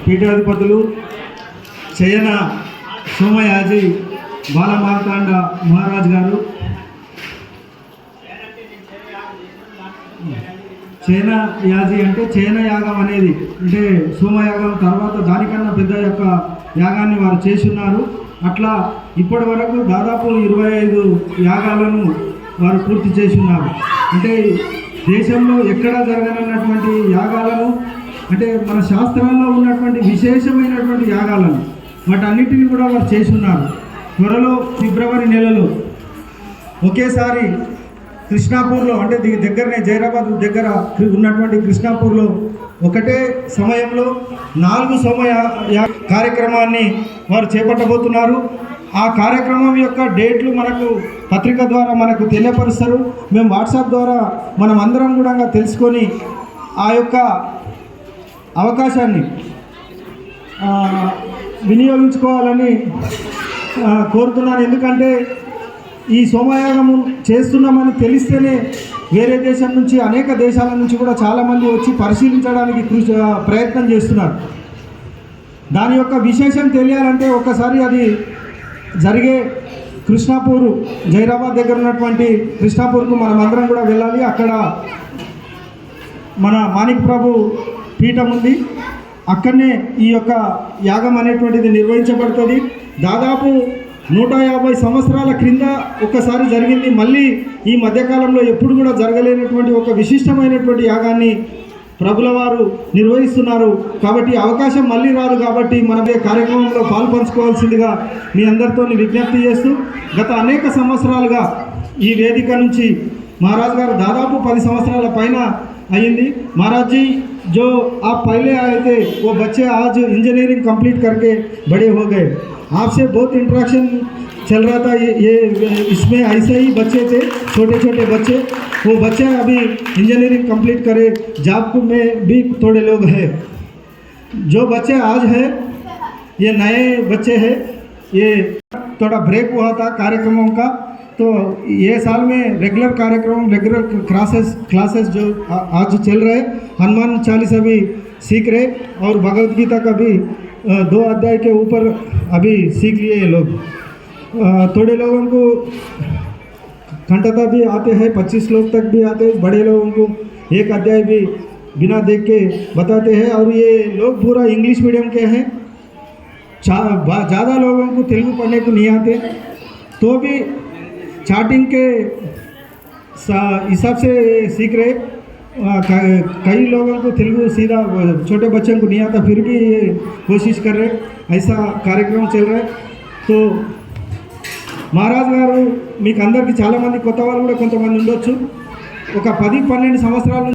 పీఠాధిపతులు చయన సోమయాజి బాలమార్తాండ మహారాజ్ గారు, చైన యాజి అంటే చైన యాగం అనేది అంటే సోమయాగం తర్వాత దానికన్నా పెద్ద యొక్క యాగాన్ని వారు చేస్తున్నారు. అట్లా ఇప్పటి వరకు దాదాపు 25 యాగాలను వారు పూర్తి చేస్తున్నారు. అంటే దేశంలో ఎక్కడా జరగనటువంటి యాగాలను అంటే మన శాస్త్రాల్లో ఉన్నటువంటి విశేషమైనటువంటి యాగాలను వాటన్నిటిని కూడా వారు చేస్తున్నారు. త్వరలో ఫిబ్రవరి నెలలో ఒకేసారి కృష్ణాపూర్లో అంటే దగ్గరనే జైరాబాద్ దగ్గర ఉన్నటువంటి కృష్ణాపూర్లో ఒకటే సమయంలో 4 సోమయ కార్యక్రమాన్ని వారు చేపట్టబోతున్నారు. ఆ కార్యక్రమం యొక్క డేట్లు మనకు పత్రిక ద్వారా మనకు తెలియపరుస్తారు. మేము వాట్సాప్ ద్వారా మనం అందరం కూడా తెలుసుకొని ఆ యొక్క అవకాశాన్ని వినియోగించుకోవాలని కోరుతున్నాను. ఎందుకంటే ఈ సోమయాగము చేస్తున్నామని తెలిస్తేనే వేరే దేశం నుంచి అనేక దేశాల నుంచి కూడా చాలామంది వచ్చి పరిశీలించడానికి ప్రయత్నం చేస్తున్నారు. దాని యొక్క విశేషం తెలియాలంటే ఒకసారి అది జరిగే కృష్ణాపూర్ జైరాబాద్ దగ్గర ఉన్నటువంటి కృష్ణాపూర్కు మనం అందరం కూడా వెళ్ళాలి. అక్కడ మన మాణిక్ ప్రభు పీఠం ఉంది. అక్కడనే ఈ యొక్క యాగం అనేటువంటిది నిర్వహించబడుతుంది. దాదాపు 150 సంవత్సరాల క్రింద ఒక్కసారి జరిగింది. మళ్ళీ ఈ మధ్యకాలంలో ఎప్పుడు కూడా జరగలేనటువంటి ఒక విశిష్టమైనటువంటి యాగాన్ని ప్రభుల వారు నిర్వహిస్తున్నారు. కాబట్టి అవకాశం మళ్ళీ రాదు. కాబట్టి మనం ఈ కార్యక్రమంలో పాల్పంచుకోవాల్సిందిగా మీ అందరితో విజ్ఞప్తి చేస్తూ, గత అనేక సంవత్సరాలుగా ఈ వేదిక నుంచి महाराज गाరు దాదాపు 10 సంవత్సరాల పైన అయ్యింది. महाराज जी जो आप पहले आए थे वो बच्चे आज इंजीनियरिंग कंप्लीट करके बड़े हो गए. आपसे बहुत इंटरेक्शन चल रहा था. ये इसमें ऐसे ही बच्चे थे, छोटे छोटे बच्चे. वो बच्चे अभी इंजीनियरिंग कंप्लीट करे. जॉब में भी थोड़े लोग हैं. जो बच्चे आज हैं ये नए बच्चे हैं. ये थोड़ा ब्रेक हुआ था कार्यक्रमों का, तो ये साल में रेगुलर कार्यक्रम रेगुलर क्लासेस जो आज चल रहे, हनुमान चालीसा भी सीख रहे और भगवद गीता का भी 2 अध्याय के ऊपर अभी सीख लिए ये लोग. थोड़े लोगों को खंडता भी आते हैं, 25 लोग तक भी आते हैं. बड़े लोगों को 1 अध्याय भी बिना देख के बताते हैं. और ये लोग पूरा इंग्लिश मीडियम के हैं. ज़्यादा लोगों को तेलुगु पढ़ने को नहीं आते, तो भी चार्टिंग के हिसाब से सीख रहे. कई लोगों को तेलुगु सीधा छोटे बच्चों को नहीं आता, फिर भी ये कोशिश कर रहे. ऐसा कार्यक्रम चल रहा है. तो महाराज గారు మీకు అందరికీ చాలామంది కొత్త వాళ్ళు కూడా కొంతమంది ఉండొచ్చు. ఒక 10-12 సంవత్సరాల